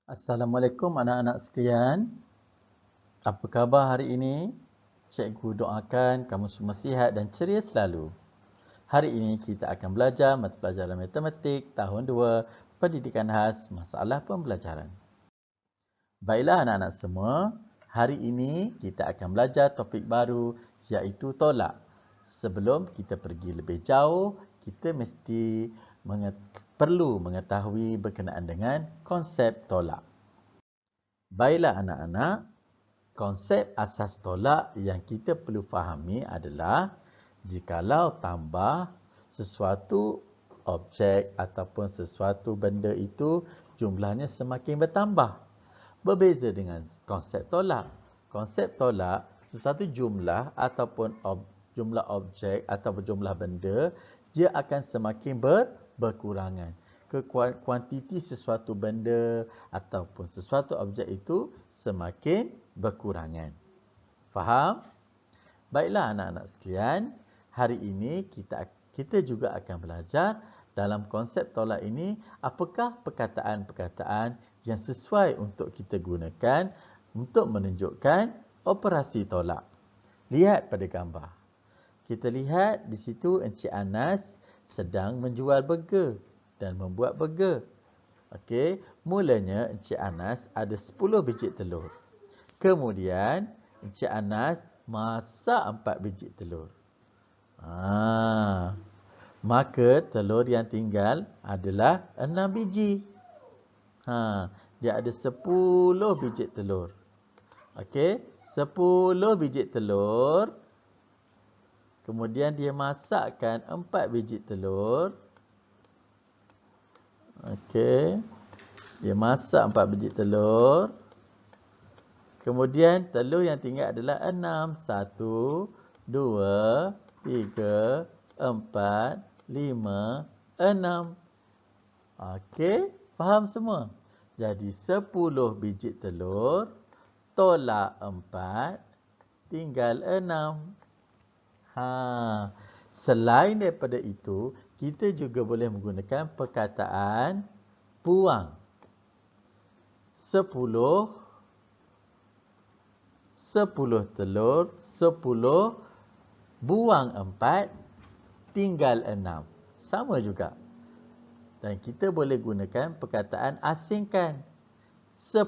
Assalamualaikum anak-anak sekalian. Apa khabar hari ini? Cikgu doakan kamu semua sihat dan ceria selalu. Hari ini kita akan belajar mata pelajaran matematik tahun 2, pendidikan khas, masalah pembelajaran. Baiklah anak-anak semua, hari ini kita akan belajar topik baru iaitu tolak. Sebelum kita pergi lebih jauh, kita mesti perlu mengetahui berkenaan dengan konsep tolak. Baiklah anak-anak, konsep asas tolak yang kita perlu fahami adalah jikalau tambah sesuatu objek ataupun sesuatu benda itu jumlahnya semakin bertambah. Berbeza dengan konsep tolak. Konsep tolak, sesuatu jumlah ataupun jumlah objek ataupun jumlah benda, dia akan semakin berkurangan. Kuantiti sesuatu benda ataupun sesuatu objek itu semakin berkurangan. Faham? Baiklah anak-anak sekalian, hari ini kita juga akan belajar dalam konsep tolak ini apakah perkataan-perkataan yang sesuai untuk kita gunakan untuk menunjukkan operasi tolak. Lihat pada gambar. Kita lihat di situ Encik Anas sedang menjual burger dan membuat burger. Okey, mulanya Encik Anas ada 10 biji telur. Kemudian Encik Anas masak 4 biji telur. Maka telur yang tinggal adalah 6 biji. Dia ada 10 biji telur. Okey, 10 biji telur. Kemudian dia masakkan 4 biji telur. Okey. Dia masak 4 biji telur. Kemudian telur yang tinggal adalah 6. 1, 2, 3, 4, 5, 6. Okey, faham semua? Jadi 10 biji telur tolak 4 tinggal 6. Selain daripada itu, kita juga boleh menggunakan perkataan buang. 10 telur, 10 buang 4 tinggal 6. Sama juga. Dan kita boleh gunakan perkataan asingkan. 10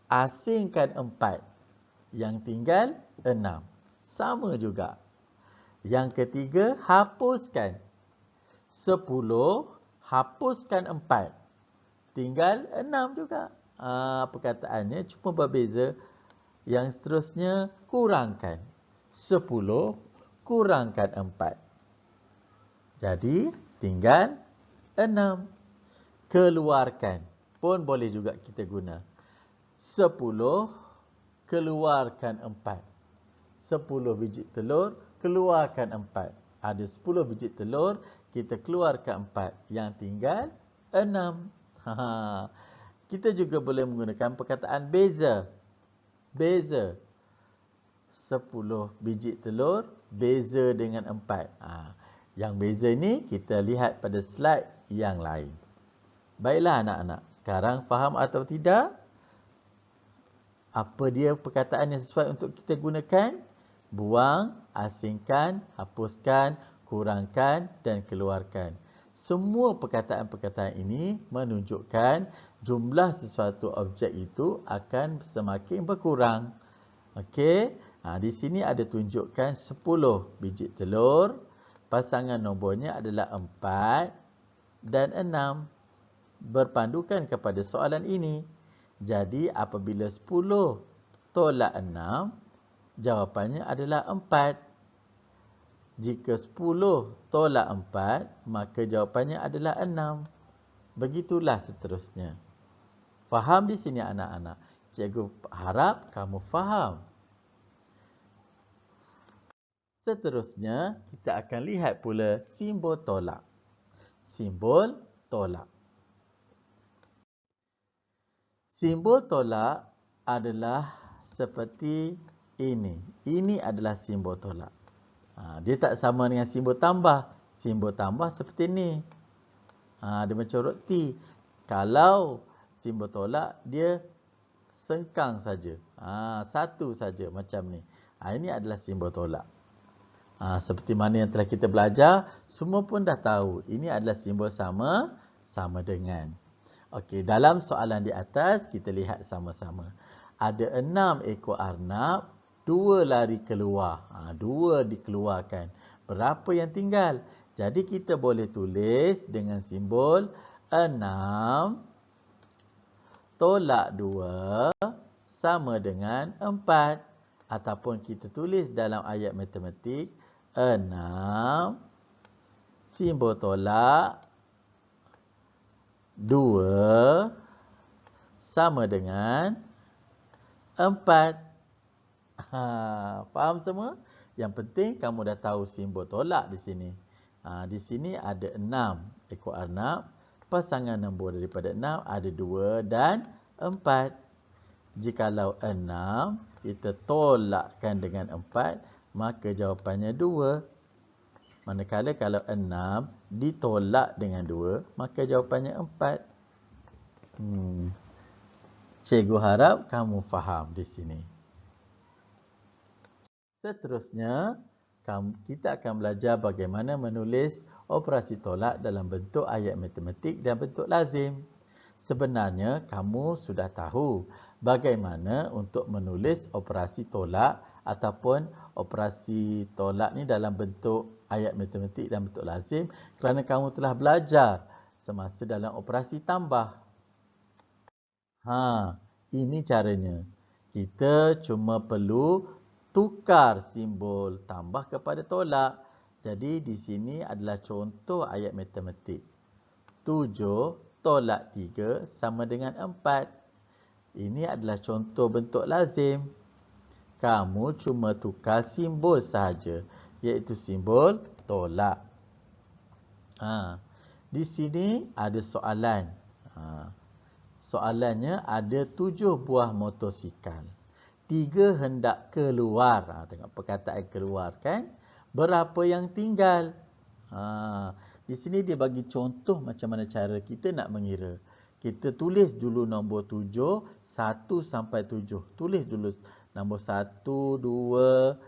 asingkan 4 yang tinggal 6. Sama juga. Yang ketiga, hapuskan. 10 hapuskan 4 tinggal 6 juga. Perkataannya cuma berbeza. Yang seterusnya, kurangkan. 10 kurangkan 4. Jadi, tinggal 6. Keluarkan. Pun boleh juga kita guna. 10 keluarkan 4. 10 biji telur, keluarkan 4. Ada 10 biji telur, kita keluarkan 4. Yang tinggal 6. Kita juga boleh menggunakan perkataan beza. Beza. 10 biji telur, beza dengan 4. Yang beza ini kita lihat pada slide yang lain. Baiklah anak-anak, sekarang faham atau tidak? Apa dia perkataan yang sesuai untuk kita gunakan? Buang, asingkan, hapuskan, kurangkan dan keluarkan. Semua perkataan-perkataan ini menunjukkan jumlah sesuatu objek itu akan semakin berkurang. Okey, di sini ada tunjukkan 10 biji telur. Pasangan nombornya adalah 4 dan 6. Berpandukan kepada soalan ini. Jadi apabila 10 tolak 6, jawapannya adalah 4. Jika 10 tolak 4, maka jawapannya adalah 6. Begitulah seterusnya. Faham di sini anak-anak? Cikgu harap kamu faham. Seterusnya, kita akan lihat pula simbol tolak. Simbol tolak. Simbol tolak adalah seperti ini. Ini adalah simbol tolak. Dia tak sama dengan simbol tambah. Simbol tambah seperti ini. Dia macam roti. Kalau simbol tolak dia sengkang saja. Satu saja macam ni. Ini adalah simbol tolak. Seperti mana yang telah kita belajar, semua pun dah tahu. Ini adalah simbol sama dengan. Okey, dalam soalan di atas kita lihat sama-sama. Ada 6 ekor arnab, 2 lari keluar. 2 dikeluarkan. Berapa yang tinggal? Jadi kita boleh tulis dengan simbol 6 tolak 2 sama dengan 4. Ataupun kita tulis dalam ayat matematik 6 simbol tolak 2 sama dengan 4. Faham semua? Yang penting kamu dah tahu simbol tolak di sini. Di sini ada 6 ekor arnab. Pasangan nombor daripada 6 ada 2 dan 4. Jikalau 6 kita tolakkan dengan 4, maka jawapannya 2. Manakala kalau 6 ditolak dengan 2, maka jawapannya 4. Cikgu harap kamu faham di sini. Seterusnya, kita akan belajar bagaimana menulis operasi tolak dalam bentuk ayat matematik dan bentuk lazim. Sebenarnya kamu sudah tahu bagaimana untuk menulis operasi tolak ataupun operasi tolak ni dalam bentuk ayat matematik dan bentuk lazim kerana kamu telah belajar semasa dalam operasi tambah. Ini caranya. Kita cuma perlu tukar simbol tambah kepada tolak. Jadi di sini adalah contoh ayat matematik. 7 tolak 3 sama dengan 4. Ini adalah contoh bentuk lazim. Kamu cuma tukar simbol sahaja, iaitu simbol tolak. Di sini ada soalan. Soalannya ada 7 buah motosikal. 3 hendak keluar. Tengok perkataan keluar kan. Berapa yang tinggal? Di sini dia bagi contoh macam mana cara kita nak mengira. Kita tulis dulu nombor 7, 1 sampai 7. Tulis dulu nombor 1, 2.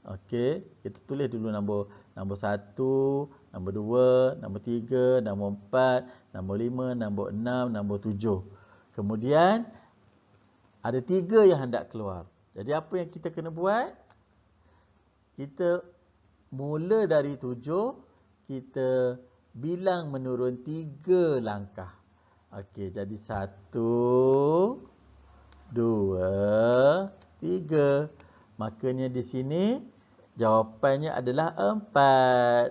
Okey, kita tulis dulu nombor 1, nombor 2, nombor 3, nombor 4, nombor 5, nombor 6, nombor 7. Kemudian ada 3 yang hendak keluar. Jadi apa yang kita kena buat? Kita mula dari 7, kita bilang menurun 3 langkah. Okey, jadi 1, 2, 3. Makanya di sini jawapannya adalah 4.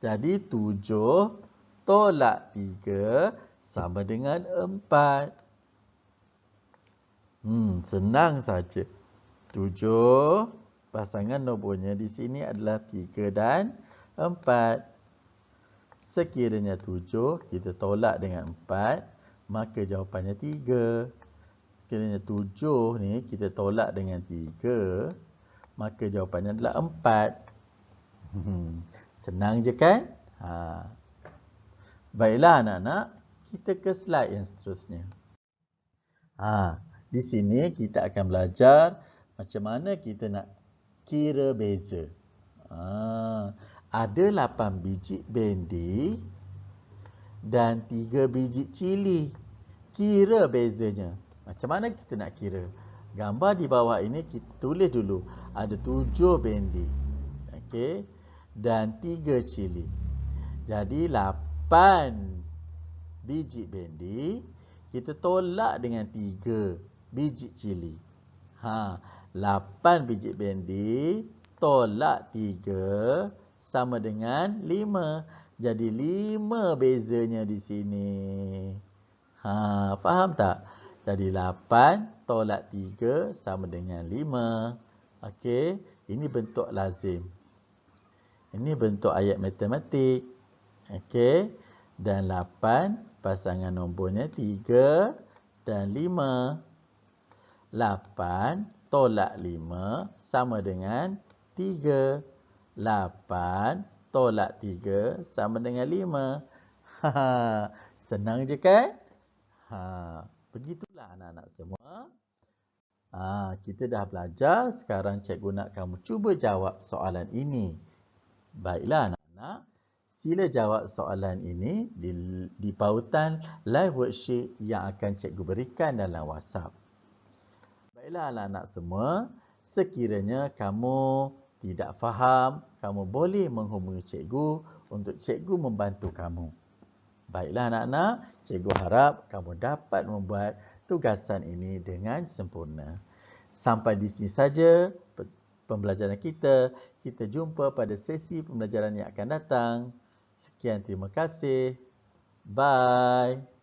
Jadi 7 tolak 3 sama dengan 4. Senang saja. 7 pasangan nombornya di sini adalah 3 dan 4. Sekiranya 7 kita tolak dengan 4, maka jawapannya 3. Sekiranya 7 ni kita tolak dengan 3, maka jawapannya adalah 4. Senang je kan? Baiklah anak-anak, kita ke slide yang seterusnya. Di sini kita akan belajar macam mana kita nak kira beza. Ada 8 biji bendi dan 3 biji cili. Kira bezanya. Macam mana kita nak kira? Gambar di bawah ini kita tulis dulu. Ada 7 bendi. Okey. Dan 3 cili. Jadi 8 biji bendi kita tolak dengan 3 biji cili. 8 biji bendi tolak 3 sama dengan 5. Jadi 5 bezanya di sini. Faham tak? Jadi 8 tolak 3 sama dengan 5. Okey, ini bentuk lazim. Ini bentuk ayat matematik. Okey, dan 8 pasangan nombornya 3 dan 5. 8 tolak 5 sama dengan 3. 8 tolak 3 sama dengan 5. Senang je kan? Begitulah anak-anak semua. Kita dah belajar, sekarang cikgu nak kamu cuba jawab soalan ini. Baiklah anak-anak, sila jawab soalan ini di pautan live worksheet yang akan cikgu berikan dalam WhatsApp. Baiklah anak-anak semua, sekiranya kamu tidak faham, kamu boleh menghubungi cikgu untuk cikgu membantu kamu. Baiklah anak-anak, cikgu harap kamu dapat membuat tugasan ini dengan sempurna. Sampai di sini saja pembelajaran kita. Kita jumpa pada sesi pembelajaran yang akan datang. Sekian, terima kasih. Bye.